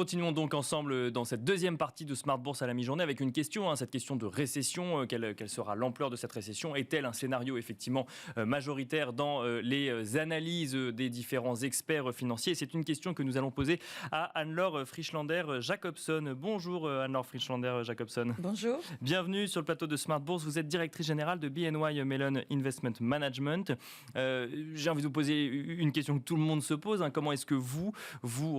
continuons donc ensemble dans cette deuxième partie de Smart Bourse à la mi-journée avec une question, cette question de récession. Quelle sera l'ampleur de cette récession? Est-elle un scénario effectivement majoritaire dans les analyses des différents experts financiers? C'est une question que nous allons poser à Anne-Laure Frischlander-Jacobson. Bonjour Anne-Laure Frischlander-Jacobson. Bonjour. Bienvenue sur le plateau de Smart Bourse. Vous êtes directrice générale de BNY Mellon Investment Management. J'ai envie de vous poser une question que tout le monde se pose. Comment est-ce que vous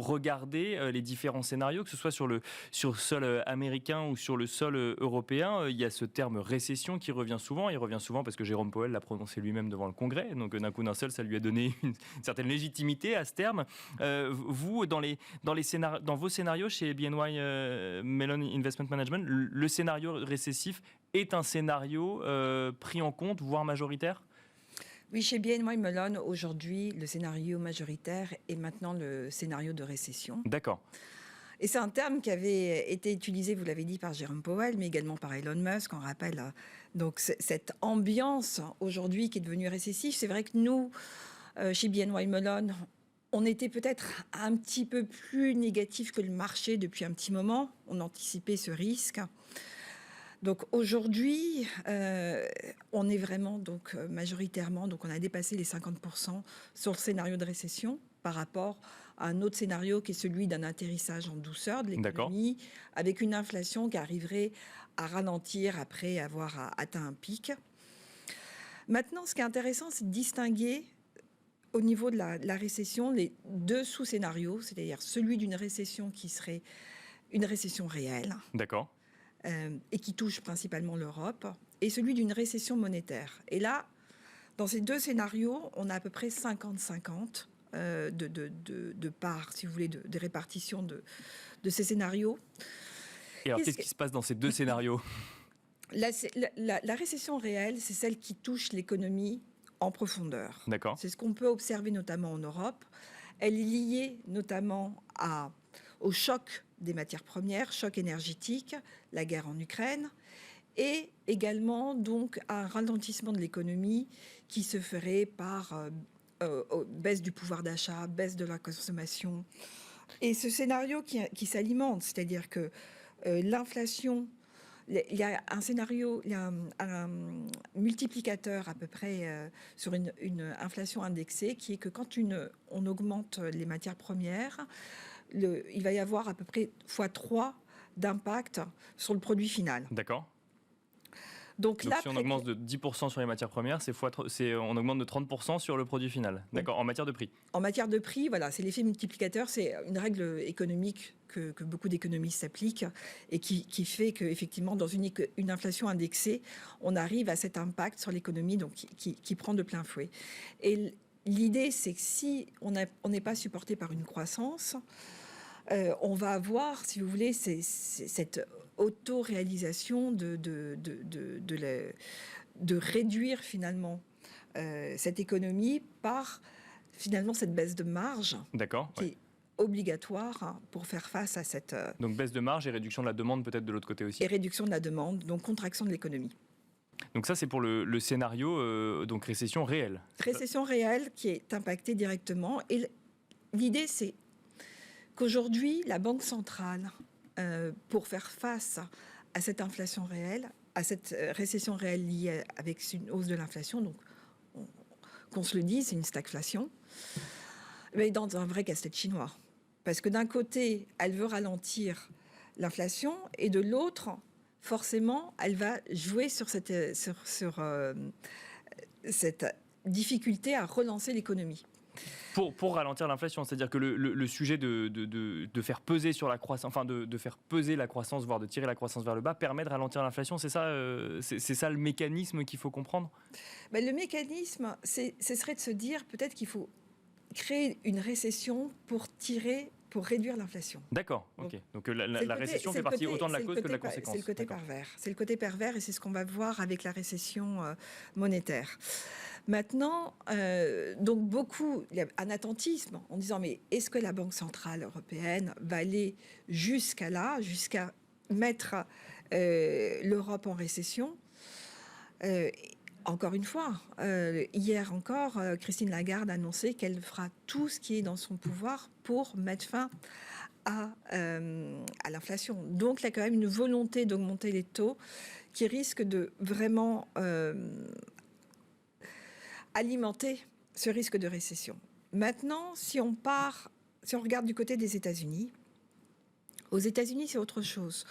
regardez les différents scénarios, que ce soit sur le sol américain ou sur le sol européen? Il y a ce terme récession qui revient souvent. Il revient souvent parce que Jérôme Powell l'a prononcé lui-même devant le Congrès. Donc d'un coup d'un seul, ça lui a donné une certaine légitimité à ce terme. Vous, dans vos scénarios chez BNY Mellon Investment Management, le scénario récessif est un scénario pris en compte, voire majoritaire? Oui, chez BNY Mellon, aujourd'hui, le scénario majoritaire est maintenant le scénario de récession. D'accord. Et c'est un terme qui avait été utilisé, vous l'avez dit, par Jérôme Powell, mais également par Elon Musk. On rappelle donc cette ambiance aujourd'hui qui est devenue récessive. C'est vrai que nous, chez BNY Mellon, on était peut-être un petit peu plus négatif que le marché depuis un petit moment. On anticipait ce risque. Donc aujourd'hui, on est vraiment majoritairement, on a dépassé les 50% sur le scénario de récession par rapport à un autre scénario qui est celui d'un atterrissage en douceur de l'économie, avec une inflation qui arriverait à ralentir après avoir atteint un pic. Maintenant, ce qui est intéressant, c'est de distinguer au niveau de la récession les deux sous-scénarios, c'est-à-dire celui d'une récession qui serait une récession réelle. D'accord. Et qui touche principalement l'Europe, et celui d'une récession monétaire. Et là, dans ces deux scénarios, on a à peu près 50-50 de parts, si vous voulez, de répartition de ces scénarios. Et alors, qu'est-ce qui se passe dans ces deux scénarios? La récession réelle, c'est celle qui touche l'économie en profondeur. D'accord. C'est ce qu'on peut observer notamment en Europe. Elle est liée notamment au choc des matières premières, choc énergétique, la guerre en Ukraine, et également donc un ralentissement de l'économie qui se ferait par baisse du pouvoir d'achat, baisse de la consommation. Et ce scénario qui s'alimente, c'est-à-dire que l'inflation, il y a un scénario, il y a un multiplicateur à peu près sur une inflation indexée qui est que quand on augmente les matières premières, il va y avoir à peu près x3 d'impact sur le produit final. D'accord. Donc là, si on augmente de 10% sur les matières premières, on augmente de 30% sur le produit final. D'accord, en matière de prix. En matière de prix, voilà, c'est l'effet multiplicateur, c'est une règle économique que beaucoup d'économistes s'appliquent et qui fait qu'effectivement, dans une inflation indexée, on arrive à cet impact sur l'économie donc qui prend de plein fouet. Et l'idée, c'est que si on n'est pas supporté par une croissance, on va avoir, si vous voulez, cette auto-réalisation de réduire finalement cette économie par finalement cette baisse de marge. D'accord, qui est obligatoire pour faire face à cette... Donc baisse de marge et réduction de la demande peut-être de l'autre côté aussi. Et réduction de la demande, donc contraction de l'économie. Donc ça, c'est pour le scénario donc récession réelle. Récession réelle qui est impactée directement. Et l'idée, c'est qu'aujourd'hui, la Banque centrale, pour faire face à cette inflation réelle, à cette récession réelle liée avec une hausse de l'inflation, donc qu'on se le dise, c'est une stagflation, mais dans un vrai casse-tête chinois. Parce que d'un côté, elle veut ralentir l'inflation, et de l'autre, forcément, elle va jouer sur cette difficulté à relancer l'économie. Pour ralentir l'inflation, c'est-à-dire que le sujet de faire peser sur la croissance, enfin de faire peser la croissance, voire de tirer la croissance vers le bas, permet de ralentir l'inflation. C'est ça le mécanisme qu'il faut comprendre? Le mécanisme, ce serait de se dire peut-être qu'il faut créer une récession pour réduire l'inflation. D'accord, ok. Donc la récession fait partie autant de la cause que de la conséquence. C'est le côté pervers. C'est le côté pervers et c'est ce qu'on va voir avec la récession monétaire. Maintenant, donc il y a un attentisme en disant mais est-ce que la Banque centrale européenne va aller jusqu'à mettre l'Europe en récession? Encore une fois, hier encore, Christine Lagarde a annoncé qu'elle fera tout ce qui est dans son pouvoir pour mettre fin à l'inflation. Donc, il y a quand même une volonté d'augmenter les taux qui risque de vraiment alimenter ce risque de récession. Maintenant, si on regarde du côté des États-Unis, aux États-Unis, c'est autre chose.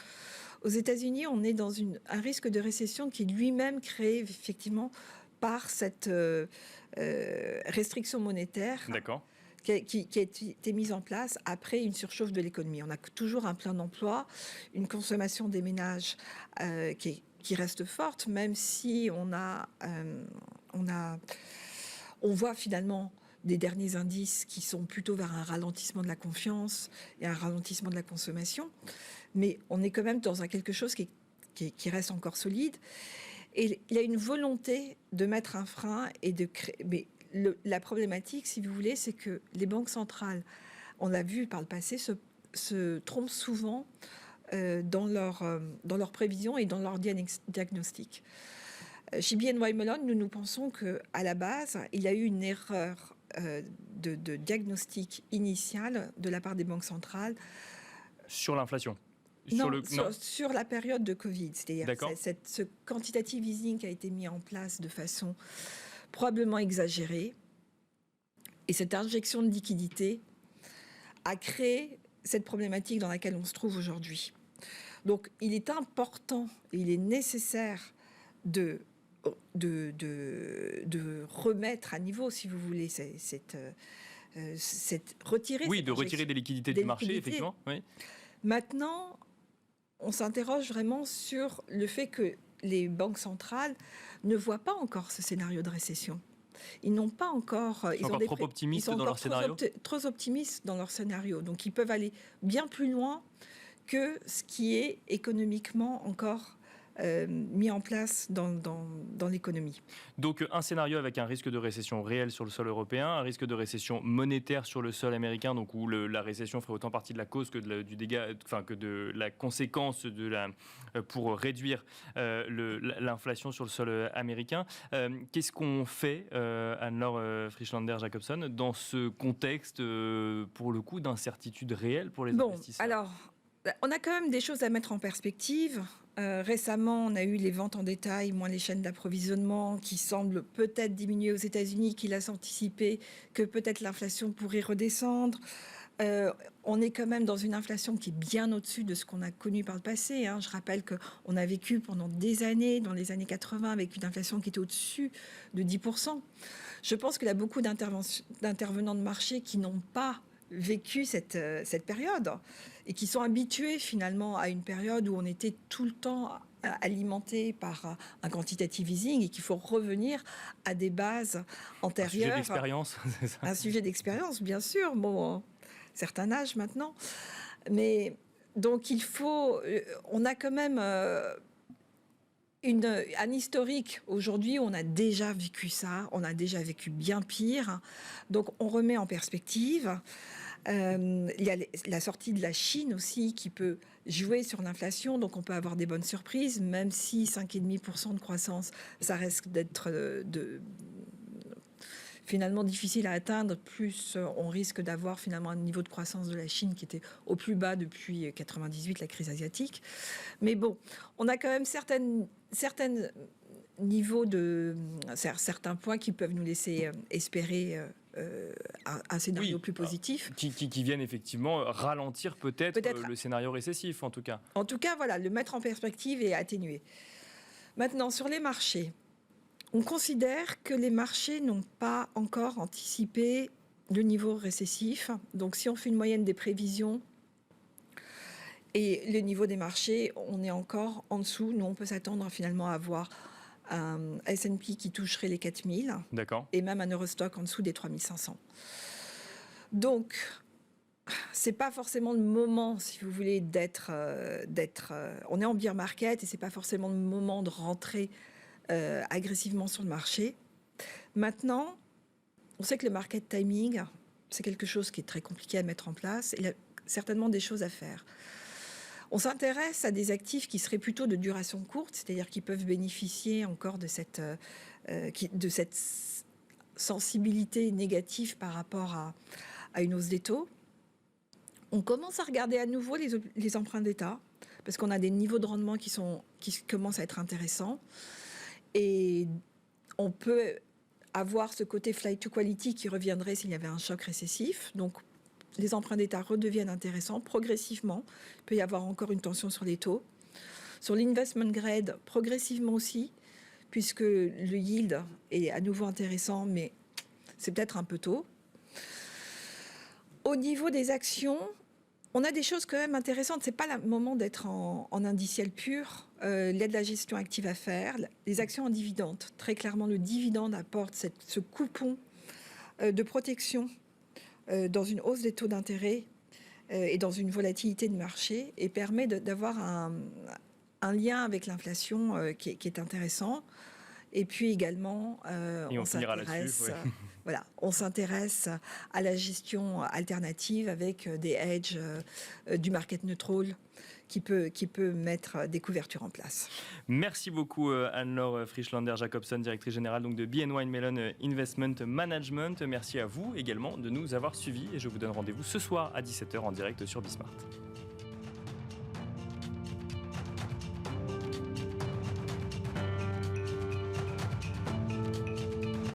Aux États-Unis, on est dans un risque de récession qui est lui-même créé effectivement par cette restriction monétaire. D'accord. Qui a été mise en place après une surchauffe de l'économie. On a toujours un plein d'emploi, une consommation des ménages qui reste forte, même si on voit finalement des derniers indices qui sont plutôt vers un ralentissement de la confiance et un ralentissement de la consommation. Mais on est quand même dans quelque chose qui reste encore solide. Et il y a une volonté de mettre un frein et de créer... Mais la problématique, si vous voulez, c'est que les banques centrales, on l'a vu par le passé, se trompent souvent dans leurs prévisions et dans leur diagnostic. Chez BNY Mellon, nous pensons qu'à la base, il y a eu une erreur de diagnostic initial de la part des banques centrales. Sur l'inflation? Sur la période de Covid. C'est-à-dire ce quantitative easing qui a été mis en place de façon probablement exagérée. Et cette injection de liquidité a créé cette problématique dans laquelle on se trouve aujourd'hui. Donc, il est important et il est nécessaire de remettre à niveau, si vous voulez, retirer... Oui, de retirer des liquidités du marché, effectivement. Oui. Maintenant, on s'interroge vraiment sur le fait que les banques centrales ne voient pas encore ce scénario de récession. Ils n'ont pas encore... Ils sont encore trop optimistes dans leur scénario. Trop optimistes dans leur scénario. Donc, ils peuvent aller bien plus loin que ce qui est économiquement encore mis en place dans l'économie. Donc un scénario avec un risque de récession réel sur le sol européen, un risque de récession monétaire sur le sol américain, donc où la récession ferait autant partie de la cause que du dégât, enfin que de la conséquence pour réduire l'inflation sur le sol américain. Qu'est-ce qu'on fait, Anne-Laure Frischlander-Jacobson, dans ce contexte, pour le coup, d'incertitude réelle pour les investisseurs? Alors, on a quand même des choses à mettre en perspective. Récemment, on a eu les ventes en détail, moins les chaînes d'approvisionnement, qui semblent peut-être diminuer aux États-Unis, qui laissent anticiper que peut-être l'inflation pourrait redescendre. On est quand même dans une inflation qui est bien au-dessus de ce qu'on a connu par le passé. Je rappelle qu'on a vécu pendant des années, dans les années 80, avec une inflation qui était au-dessus de 10%. Je pense qu'il y a beaucoup d'intervenants de marché qui n'ont pas vécu cette période et qui sont habitués finalement à une période où on était tout le temps alimenté par un quantitative easing et qu'il faut revenir à des bases antérieures. Un sujet d'expérience, c'est ça ? Un sujet d'expérience, bien sûr. Bon, certain âge maintenant. Mais donc on a quand même un historique aujourd'hui où on a déjà vécu ça, on a déjà vécu bien pire. Donc on remet en perspective. Il y a la sortie de la Chine aussi qui peut jouer sur l'inflation, donc on peut avoir des bonnes surprises, même si 5,5% de croissance, ça risque d'être finalement difficile à atteindre, plus on risque d'avoir finalement un niveau de croissance de la Chine qui était au plus bas depuis 98, la crise asiatique. Mais bon, on a quand même certains niveaux certains points qui peuvent nous laisser espérer un scénario plus positif. Qui viennent effectivement ralentir peut-être le scénario récessif, en tout cas. En tout cas, voilà, le mettre en perspective et atténuer. Maintenant, sur les marchés, on considère que les marchés n'ont pas encore anticipé le niveau récessif. Donc, si on fait une moyenne des prévisions et le niveau des marchés, on est encore en dessous. Nous, on peut s'attendre finalement à avoir un S&P qui toucherait les 4000. D'accord. Et même un Eurostock en dessous des 3500. Donc, c'est pas forcément le moment, si vous voulez, d'être. On est en bear market et c'est pas forcément le moment de rentrer agressivement sur le marché. Maintenant, on sait que le market timing, c'est quelque chose qui est très compliqué à mettre en place. Il y a certainement des choses à faire. On s'intéresse à des actifs qui seraient plutôt de duration courte, c'est-à-dire qui peuvent bénéficier encore de cette sensibilité négative par rapport à une hausse des taux. On commence à regarder à nouveau les emprunts d'État, parce qu'on a des niveaux de rendement qui commencent à être intéressants. Et on peut avoir ce côté flight to quality qui reviendrait s'il y avait un choc récessif. Donc, les emprunts d'État redeviennent intéressants progressivement. Il peut y avoir encore une tension sur les taux. Sur l'investment grade, progressivement aussi, puisque le yield est à nouveau intéressant, mais c'est peut-être un peu tôt. Au niveau des actions, on a des choses quand même intéressantes. Ce n'est pas le moment d'être en indiciel pur. Il y a de la gestion active à faire. Les actions en dividende. Très clairement, le dividende apporte ce coupon de protection dans une hausse des taux d'intérêt et dans une volatilité de marché et permet d'avoir un lien avec l'inflation qui est intéressant. Et puis également, on finira là-dessus. Voilà, on s'intéresse à la gestion alternative avec des hedges du market neutral qui peut mettre des couvertures en place. Merci beaucoup Anne-Laure Frischlander-Jacobson, directrice générale donc, de BNY Mellon Investment Management. Merci à vous également de nous avoir suivis et je vous donne rendez-vous ce soir à 17h en direct sur Bismart.